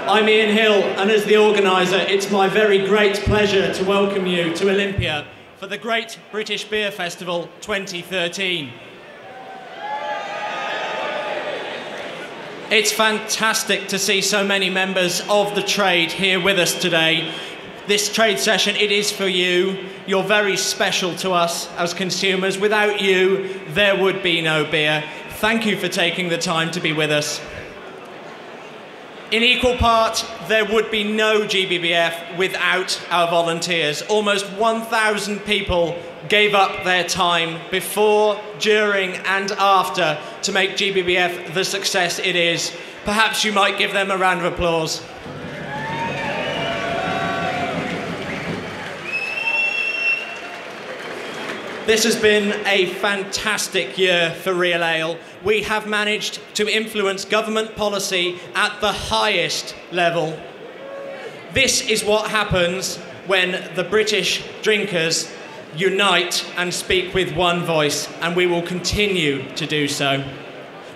I'm Ian Hill, and as the organiser, it's my very great pleasure to welcome you to Olympia for the Great British Beer Festival 2013. It's fantastic to see so many members of the trade here with us today. This trade session, it is for you. You're very special to us as consumers. Without you, there would be no beer. Thank you for taking the time to be with us. In equal part, there would be no GBBF without our volunteers. Almost 1,000 people gave up their time before, during and after to make GBBF the success it is. Perhaps you might give them a round of applause. This has been a fantastic year for Real Ale. We have managed to influence government policy at the highest level. This is what happens when the British drinkers unite and speak with one voice, and we will continue to do so.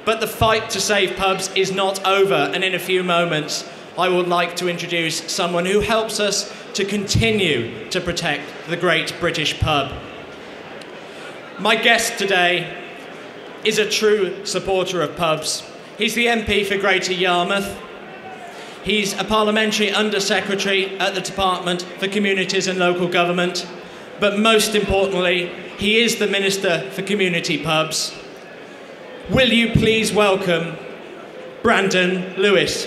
But the fight to save pubs is not over, and in a few moments I would like to introduce someone who helps us to continue to protect the great British pub. My guest today is a true supporter of pubs. He's the MP for Greater Yarmouth. He's a Parliamentary Under-Secretary at the Department for Communities and Local Government. But most importantly, he is the Minister for Community Pubs. Will you please welcome Brandon Lewis.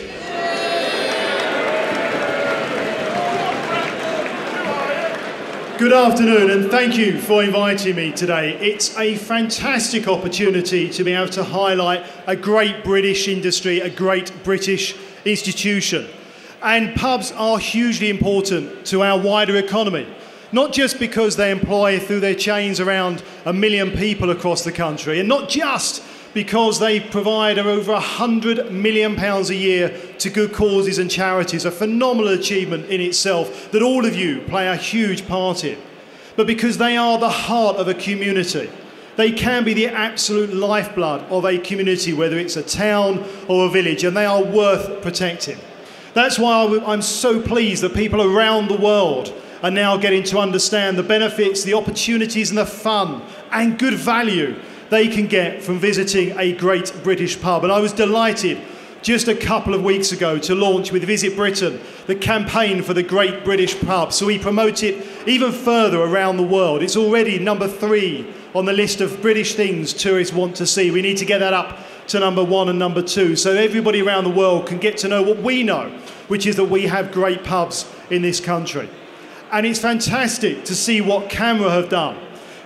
Good afternoon, and thank you for inviting me today. It's a fantastic opportunity to be able to highlight a great British industry, a great British institution. And pubs are hugely important to our wider economy, not just because they employ through their chains around 1 million people across the country, and not just because they provide over £100 million a year to good causes and charities, a phenomenal achievement in itself that all of you play a huge part in, but because they are the heart of a community. They can be the absolute lifeblood of a community, whether it's a town or a village, and they are worth protecting. That's why I'm so pleased that people around the world are now getting to understand the benefits, the opportunities and the fun and good value they can get from visiting a great British pub. And I was delighted just a couple of weeks ago to launch with Visit Britain the campaign for the Great British Pub. So we promote it even further around the world. It's already number 3 on the list of British things tourists want to see. We need to get that up to number 1 and number 2 so everybody around the world can get to know what we know, which is that we have great pubs in this country. And it's fantastic to see what CAMRA have done.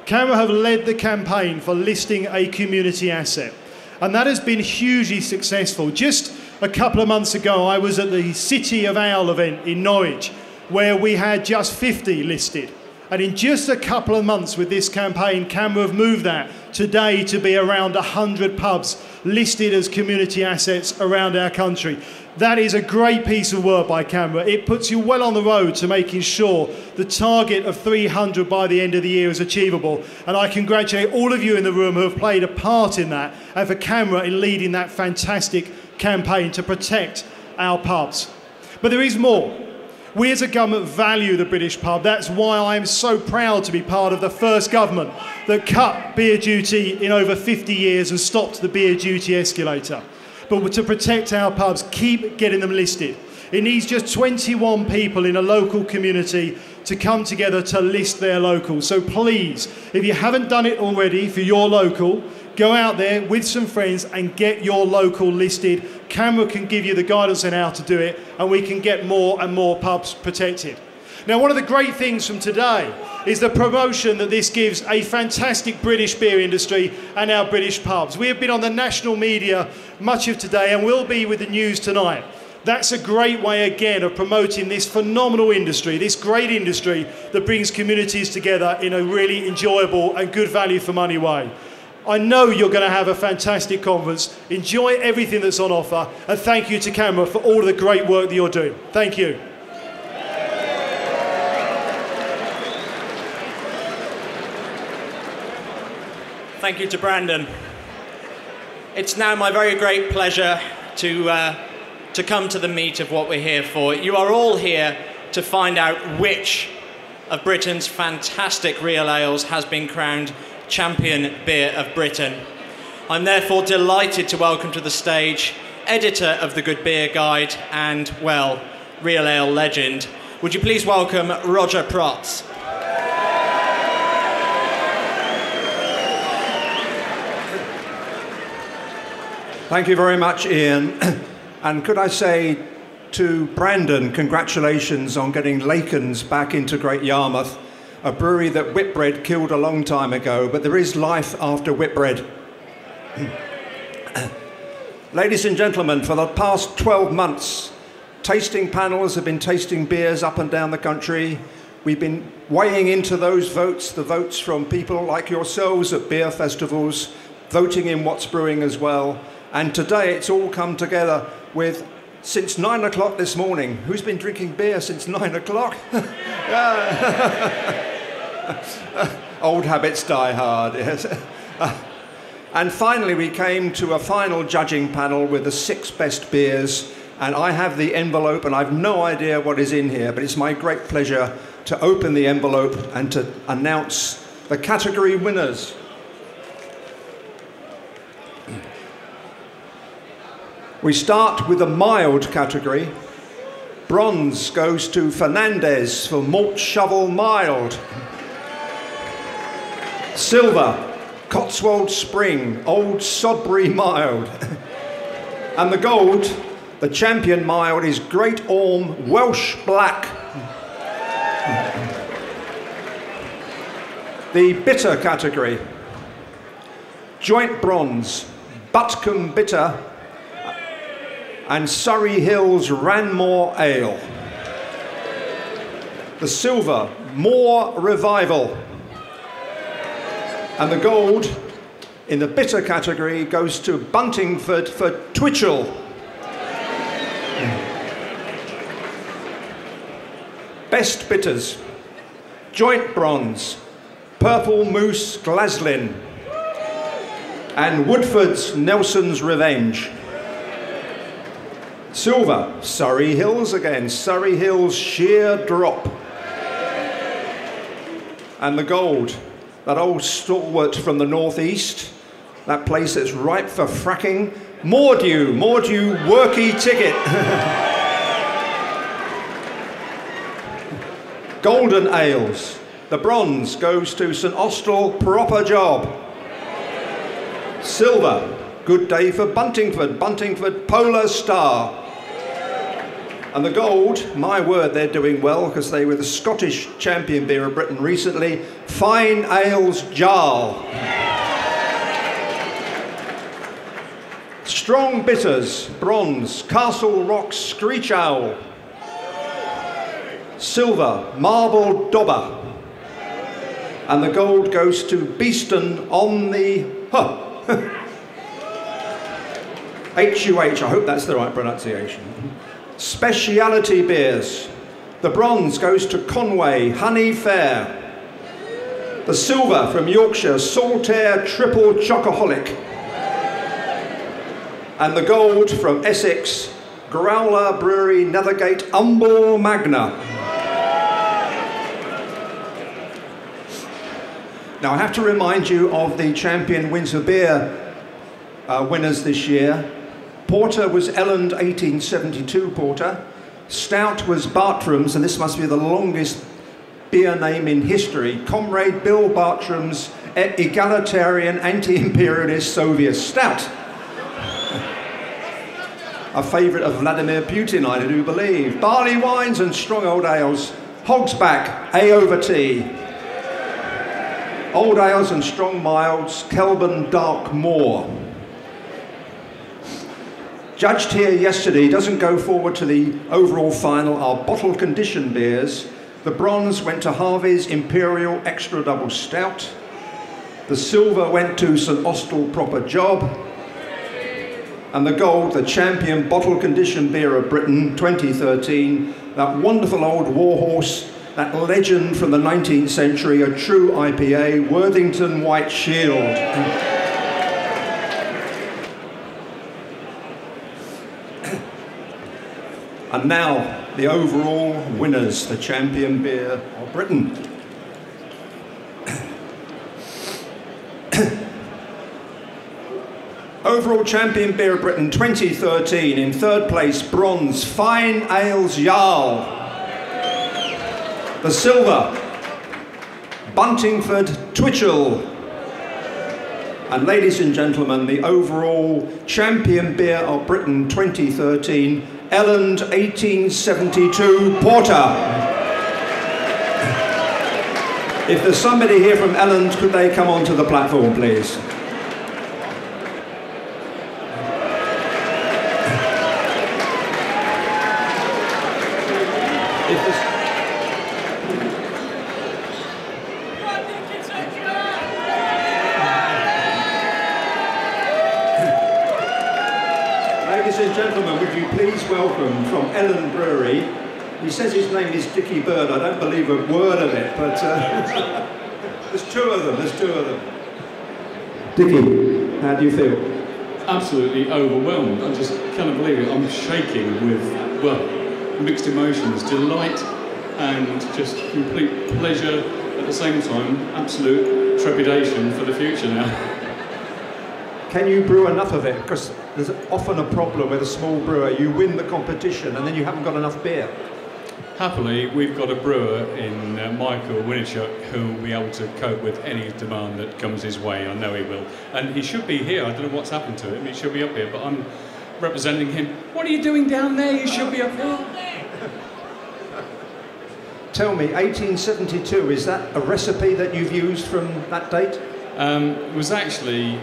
CAMRA have led the campaign for listing a community asset, and that has been hugely successful. Just a couple of months ago, I was at the City of Ale event in Norwich, where we had just 50 listed. And in just a couple of months with this campaign, CAMRA have moved that today to be around 100 pubs listed as community assets around our country. That is a great piece of work by CAMRA. It puts you well on the road to making sure the target of 300 by the end of the year is achievable. And I congratulate all of you in the room who have played a part in that, and for CAMRA in leading that fantastic campaign to protect our pubs. But there is more. We as a government value the British pub. That's why I'm so proud to be part of the first government that cut beer duty in over 50 years and stopped the beer duty escalator. But to protect our pubs, keep getting them listed. It needs just 21 people in a local community to come together to list their local. So please, if you haven't done it already for your local, go out there with some friends and get your local listed. CAMRA can give you the guidance on how to do it, and we can get more and more pubs protected. Now, one of the great things from today is the promotion that this gives a fantastic British beer industry and our British pubs. We have been on the national media much of today and will be with the news tonight. That's a great way, again, of promoting this phenomenal industry, this great industry that brings communities together in a really enjoyable and good value for money way. I know you're going to have a fantastic conference. Enjoy everything that's on offer, and thank you to CAMRA for all of the great work that you're doing. Thank you. Thank you to Brandon. It's now my very great pleasure to to come to the meat of what we're here for. You are all here to find out which of Britain's fantastic real ales has been crowned Champion Beer of Britain. I'm therefore delighted to welcome to the stage editor of the Good Beer Guide and, well, real ale legend. Would you please welcome Roger Protz? Thank you very much, Ian. And could I say to Brandon, congratulations on getting Laken's back into Great Yarmouth, a brewery that Whitbread killed a long time ago, but there is life after Whitbread. Ladies and gentlemen, for the past 12 months, tasting panels have been tasting beers up and down the country. We've been weighing into those votes, the votes from people like yourselves at beer festivals, voting in what's brewing as well. And today it's all come together with, since 9 o'clock this morning. Who's been drinking beer since 9 o'clock? Old habits die hard, yes. And finally we came to a final judging panel with the 6 best beers, and I have the envelope and I've no idea what is in here, but it's my great pleasure to open the envelope and to announce the category winners. We start with the mild category. Bronze goes to Fernandez for Malt Shovel Mild. Silver, Cotswold Spring, Old Sodbury Mild. And the gold, the champion mild, is Great Orme Welsh Black. The bitter category. Joint bronze, Butcombe Bitter and Surrey Hills Ranmore Ale. The silver, Moor Revival. And the gold, in the bitter category, goes to Buntingford for Twitchell. Best bitters. Joint bronze, Purple Moose Glaslyn. And Woodford's Nelson's Revenge. Silver, Surrey Hills again, Surrey Hills Sheer Drop. And the gold, that old stalwart from the northeast, that place that's ripe for fracking, Mordew Worky Ticket. Golden ales, the bronze goes to St Austell Proper Job. Silver, good day for Buntingford Polar Star. And the gold, my word, they're doing well because they were the Scottish champion beer of Britain recently, Fine Ales Jarl. Strong bitters, bronze, Castle Rock Screech Owl. Silver, Marble Dobber. And the gold goes to Beeston on the HUH, I hope that's the right pronunciation. Speciality beers. The bronze goes to Conway Honey Fair. The silver from Yorkshire, Saltaire Triple Chocoholic. And the gold from Essex, Growler Brewery Nethergate Humble Magna. Now I have to remind you of the Champion Windsor Beer winners this year. Porter was Elland 1872 Porter. Stout was Bartram's, and this must be the longest beer name in history. Comrade Bill Bartram's egalitarian anti-imperialist Soviet Stout. A favourite of Vladimir Putin, I do believe. Barley wines and strong old ales. Hogsback, A over T. Old ales and strong milds, Kelburn Dark Moor. Judged here yesterday, doesn't go forward to the overall final, are bottle condition beers. The bronze went to Harvey's Imperial Extra Double Stout. The silver went to St Austell Proper Job. And the gold, the champion bottle condition beer of Britain 2013, that wonderful old warhorse, that legend from the 19th century, a true IPA, Worthington White Shield. And now, the overall winners, the champion beer of Britain. Overall champion beer of Britain 2013, in third place, bronze, Fine Ales Jarl. The silver, Buntingford Twitchell. And ladies and gentlemen, the overall champion beer of Britain 2013, Elland 1872 Porter. If there's somebody here from Elland, could they come onto the platform, please? Ladies and gentlemen, would you please welcome from Elland Brewery, he says his name is Dickie Bird, I don't believe a word of it, but there's two of them, Dickie, how do you feel? Absolutely overwhelmed. I just cannot believe it. I'm shaking with, well, mixed emotions, delight and just complete pleasure at the same time, absolute trepidation for the future now. Can you brew enough of it? Because there's often a problem with a small brewer. You win the competition and then you haven't got enough beer. Happily, we've got a brewer in Michael Winnichuk who will be able to cope with any demand that comes his way. I know he will. And he should be here. I don't know what's happened to him. He should be up here, but I'm representing him. What are you doing down there? You should be up here. Tell me, 1872, is that a recipe that you've used from that date? It was actually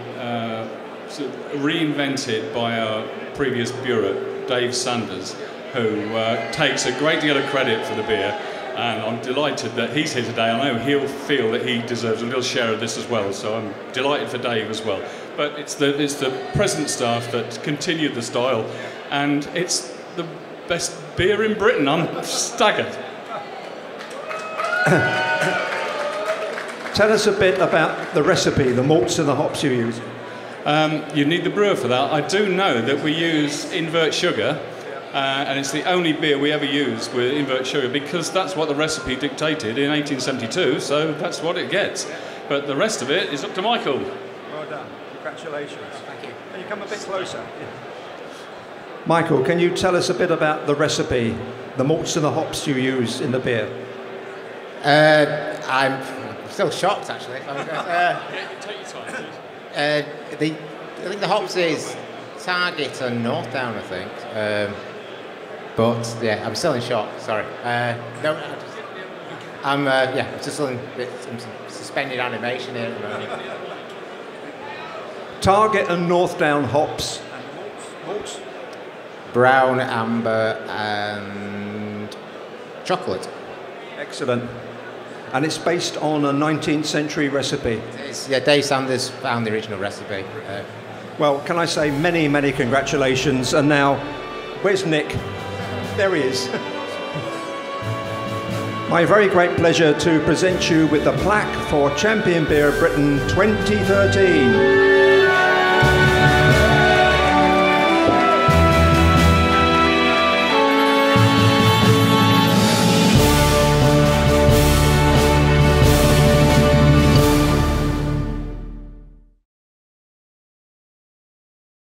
sort of reinvented by our previous bureau, Dave Sanders, who takes a great deal of credit for the beer, and I'm delighted that he's here today. I know he'll feel that he deserves a little share of this as well, so I'm delighted for Dave as well. But it's the present staff that continued the style, and it's the best beer in Britain. I'm staggered. Tell us a bit about the recipe, the malts and the hops you use. You need the brewer for that. I do know that we use invert sugar, and it's the only beer we ever use with invert sugar because that's what the recipe dictated in 1872, so that's what it gets. But the rest of it is up to Michael. Well done. Congratulations. Thank you. Can you come a bit closer? Yeah. Michael, can you tell us a bit about the recipe, the malts and the hops you use in the beer? I'm still shocked, actually. Take your time, please. I think the hops is Target and Northdown, I think. But yeah, I'm still in shock. Sorry. No, I'm just still in some suspended animation here at the moment. Target and Northdown hops. And malts? Brown, amber, and chocolate. Excellent. And it's based on a 19th century recipe. Dave Sanders found the original recipe. Well, can I say many, many congratulations. And now, where's Nick? There he is. My very great pleasure to present you with the plaque for Champion Beer of Britain 2013.